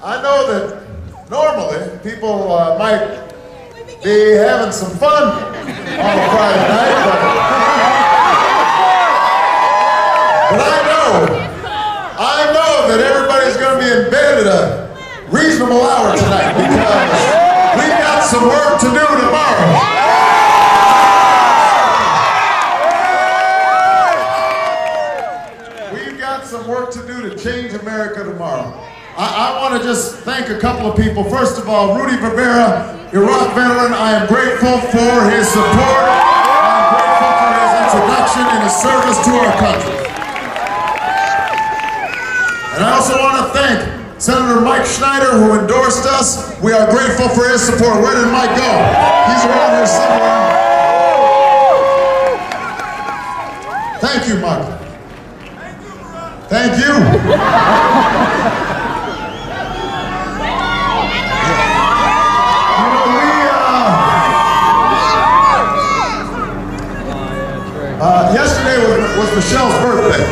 I know that normally people might be having some fun on a Friday night, but I know that everybody's going to be in bed at a reasonable hour tonight because we've got some work to do tomorrow. We've got some work to do to change America tomorrow. I want to just thank a couple of people. First of all, Rudy Rivera, Iraq veteran. I am grateful for his support. I'm grateful for his introduction and his service to our country. And I also want to thank Senator Mike Schneider, who endorsed us. We are grateful for his support. Where did Mike go? He's around here somewhere. Thank you, Mike. Thank you. Yesterday was Michelle's birthday.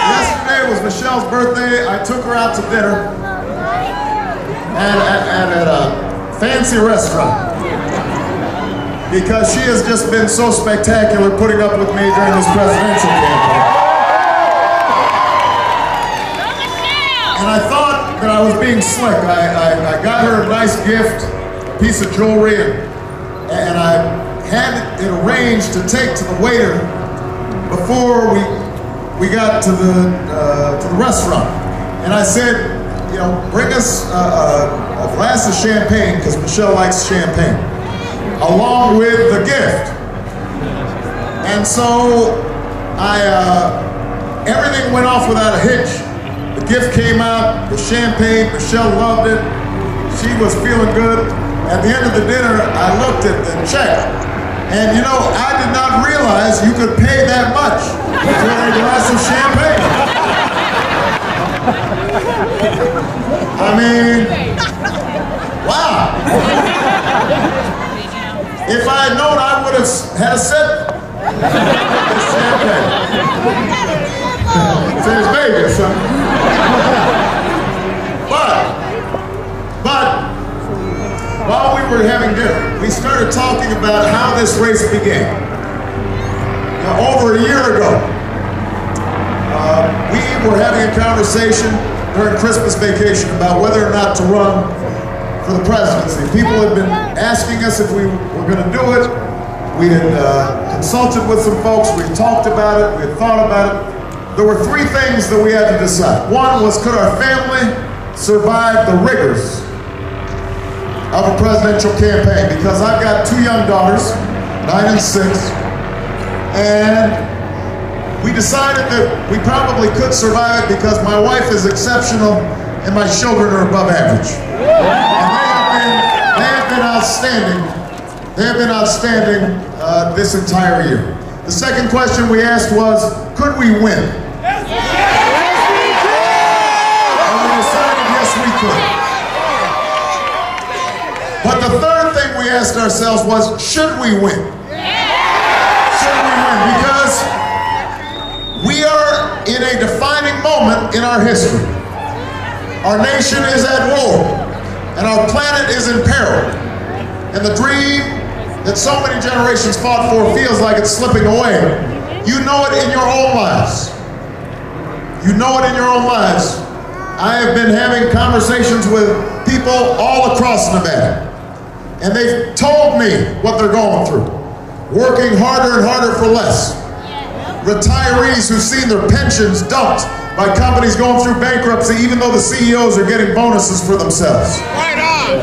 Yesterday was Michelle's birthday. I took her out to dinner at a fancy restaurant because she has just been so spectacular putting up with me during this presidential campaign. And I thought that I was being slick. I got her a nice gift, a piece of jewelry, and I had it arranged to take to the waiter before we got to the restaurant. And I said, you know, bring us a glass of champagne, because Michelle likes champagne, along with the gift. And so everything went off without a hitch. The gift came out, the champagne, Michelle loved it. She was feeling good. At the end of the dinner, I looked at the check, and you know, I did not realize you could pay that much for a glass of champagne. I mean, wow. If I had known, I would have had a sip of champagne. It's Vegas, huh? But while we were having dinner, we started talking about how this race began. Now, over a year ago, we were having a conversation during Christmas vacation about whether or not to run for the presidency. People had been asking us if we were going to do it. We had consulted with some folks, we had talked about it, we had thought about it. There were three things that we had to decide. One was, could our family survive the rigors of a presidential campaign? Because I've got two young daughters, 9 and 6, and we decided that we probably could survive it because my wife is exceptional and my children are above average. And they have been outstanding. They have been outstanding this entire year. The second question we asked was, could we win? And we decided yes, we could. But the third thing we asked ourselves was, should we win? Should we win? Because we are in a defining moment in our history. Our nation is at war, and our planet is in peril. And the dream that so many generations fought for feels like it's slipping away. You know it in your own lives. You know it in your own lives. I have been having conversations with people all across Nevada. And they've told me what they're going through. Working harder and harder for less. Retirees who've seen their pensions dumped by companies going through bankruptcy, even though the CEOs are getting bonuses for themselves. Right on!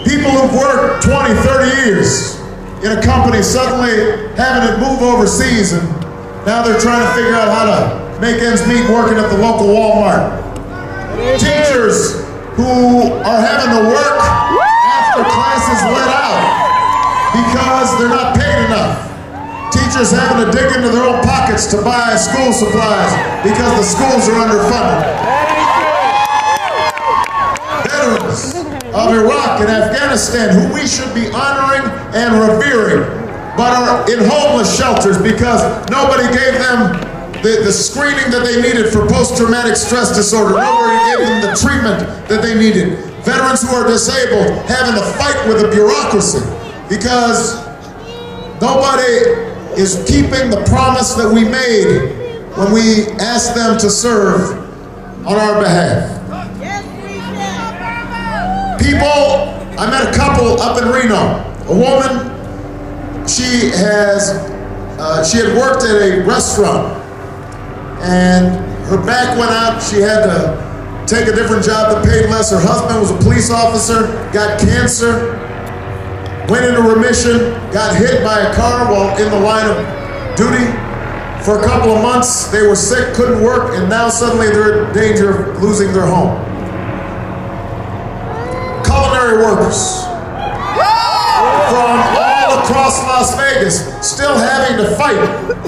People who've worked 20, 30 years in a company suddenly having it move overseas, and now they're trying to figure out how to make ends meet working at the local Walmart. Teachers who are having to work after classes let out because they're not paid enough. Teachers having to dig into their own pockets to buy school supplies because the schools are underfunded. Veterans of Iraq and Afghanistan who we should be honoring and revering, but are in homeless shelters because nobody gave them the screening that they needed for post-traumatic stress disorder. Nobody gave them the treatment that they needed. Veterans who are disabled having to fight with the bureaucracy because nobody is keeping the promise that we made when we asked them to serve on our behalf. People, I met a couple up in Reno. A woman, she had worked at a restaurant and her back went out. She had to take a different job that paid less. Her husband was a police officer, got cancer, went into remission, got hit by a car while in the line of duty. For a couple of months, they were sick, couldn't work, and now suddenly they're in danger of losing their home. Culinary workers from all across Las Vegas still having to fight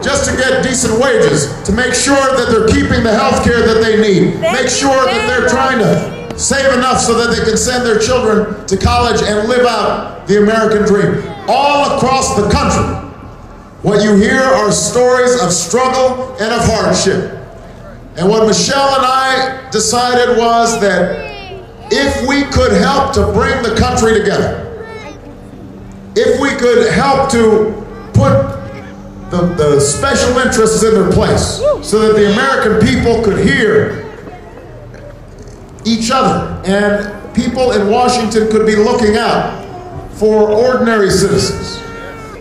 just to get decent wages, to make sure that they're keeping the health care that they need, make sure that they're trying to save enough so that they can send their children to college and live out the American dream. All across the country, what you hear are stories of struggle and of hardship. And what Michelle and I decided was that if we could help to bring the country together, if we could help to put the special interests in their place so that the American people could hear each other and people in Washington could be looking out for ordinary citizens.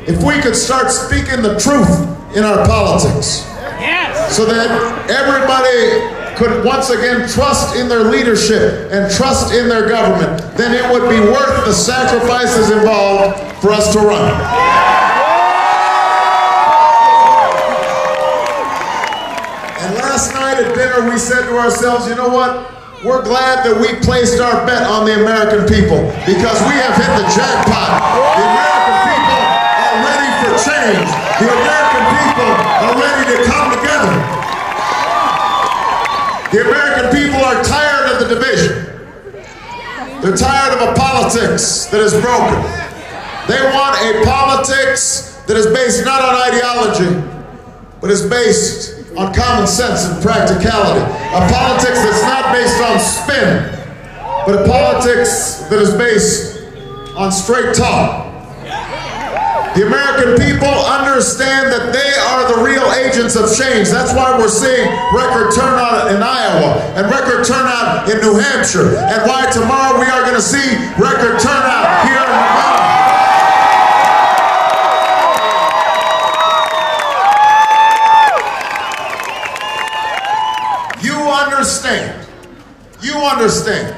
If we could start speaking the truth in our politics so that everybody could once again trust in their leadership and trust in their government, then it would be worth the sacrifices involved for us to run. And last night at dinner we said to ourselves, you know what? We're glad that we placed our bet on the American people because we have hit the jackpot. The American people are ready for change. The American people are ready to come together. The American people are tired of the division. They're tired of a politics that is broken. They want a politics that is based not on ideology, but is based on common sense and practicality. A politics that's not based on spin, but a politics that is based on straight talk. The American people understand that they are the real agents of change. That's why we're seeing record turnout in Iowa and record turnout in New Hampshire, and why tomorrow we are going to see record turnout here in Nevada. You understand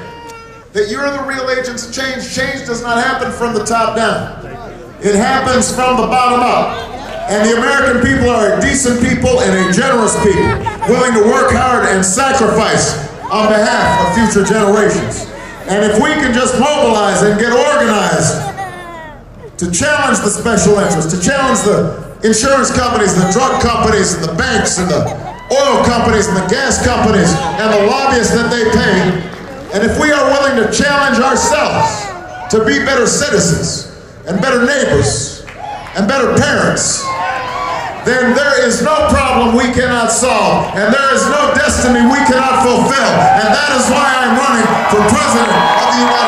that you're the real agents of change. Change does not happen from the top down. It happens from the bottom up. And the American people are a decent people and a generous people, willing to work hard and sacrifice on behalf of future generations. And if we can just mobilize and get organized to challenge the special interests, to challenge the insurance companies, the drug companies, and the banks, and the oil companies, and the gas companies, and the lobbyists that they pay, and if we are willing to challenge ourselves to be better citizens, and better neighbors, and better parents, then there is no problem we cannot solve, and there is no destiny we cannot fulfill, and that is why I'm running for President of the United States.